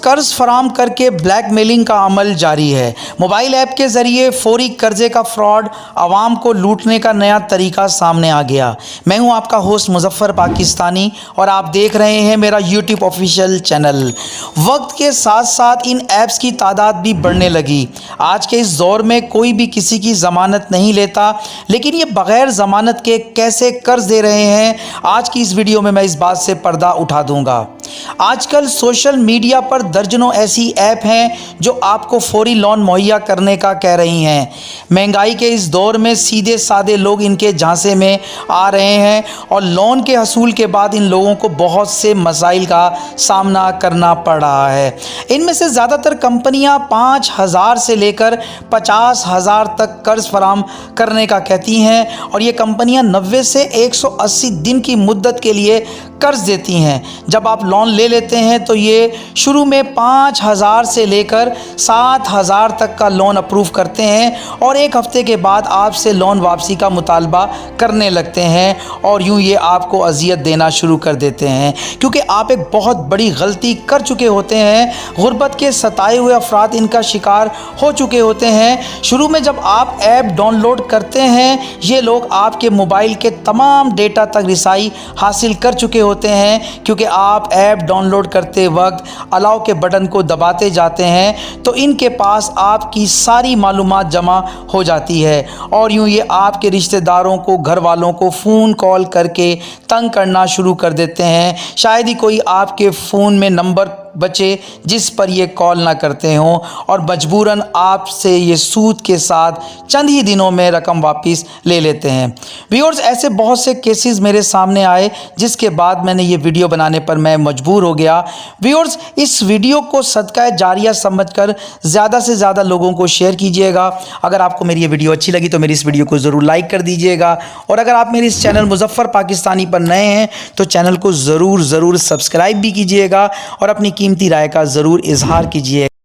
قرض فراہم کر کے بلیک میلنگ کا عمل جاری ہے۔ موبائل ایپ کے ذریعے فوری قرضے کا فراڈ، عوام کو لوٹنے کا نیا طریقہ سامنے آ گیا۔ میں ہوں آپ کا ہوسٹ مظفر پاکستانی اور آپ دیکھ رہے ہیں میرا یوٹیوب آفیشیل چینل۔ وقت کے ساتھ ساتھ ان ایپس کی تعداد بھی بڑھنے لگی۔ آج کے اس دور میں کوئی بھی کسی کی ضمانت نہیں لیتا، لیکن یہ بغیر ضمانت کے کیسے قرض دے رہے ہیں، آج کی اس ویڈیو میں اس بات سے پردہ اٹھا دوں گا۔ آج کل سوشل میڈیا پر درجنوں ایسی ایپ ہیں جو آپ کو فوری لون مہیا کرنے کا کہہ رہی ہیں۔ مہنگائی کے اس دور میں سیدھے سادے لوگ ان کے جھانسے میں آ رہے ہیں اور لون کے حصول کے بعد ان لوگوں کو بہت سے مسائل کا سامنا کرنا پڑ رہا ہے۔ ان میں سے زیادہ تر کمپنیاں 5,000 سے لے کر 50,000 تک قرض فراہم کرنے کا کہتی ہیں اور یہ کمپنیاں 90 سے 180 دن کی مدت کے لیے قرض دیتی ہیں۔ جب آپ لون لے لیتے ہیں تو یہ شروع میں 5,000 سے لے کر 7,000 تک کا لون اپروو کرتے ہیں اور ایک ہفتے کے بعد آپ سے لون واپسی کا مطالبہ کرنے لگتے ہیں اور یوں یہ آپ کو اذیت دینا شروع کر دیتے ہیں، کیونکہ آپ ایک بہت بڑی غلطی کر چکے ہوتے ہیں۔ غربت کے ستائے ہوئے افراد ان کا شکار ہو چکے ہوتے ہیں۔ شروع میں جب آپ ایپ ڈاؤن لوڈ کرتے ہیں، یہ لوگ آپ کے موبائل کے تمام ڈیٹا تک رسائی حاصل کر چکے ہوتے ہیں، کیونکہ آپ ایپ ڈاؤن لوڈ کرتے وقت الاؤ کے بٹن کو دباتے جاتے ہیں تو ان کے پاس آپ کی ساری معلومات جمع ہو جاتی ہے اور یوں یہ آپ کے رشتہ داروں کو، گھر والوں کو فون کال کر کے تنگ کرنا شروع کر دیتے ہیں۔ شاید ہی کوئی آپ کے فون میں نمبر بچے جس پر یہ کال نہ کرتے ہوں اور مجبوراً آپ سے یہ سود کے ساتھ چند ہی دنوں میں رقم واپس لے لیتے ہیں۔ ویورز، ایسے بہت سے کیسز میرے سامنے آئے جس کے بعد میں نے یہ ویڈیو بنانے پر میں مجبور ہو گیا۔ ویورز، اس ویڈیو کو صدقہ جاریہ سمجھ کر زیادہ سے زیادہ لوگوں کو شیئر کیجیے گا۔ اگر آپ کو میری یہ ویڈیو اچھی لگی تو میری اس ویڈیو کو ضرور لائک کر دیجیے گا اور اگر آپ میری اس چینل مظفر پاکستانی پر نئے ہیں تو چینل کو ضرور سبسکرائب بھی کیجیے گا اور اپنی قیمتی رائے کا ضرور اظہار کیجیے۔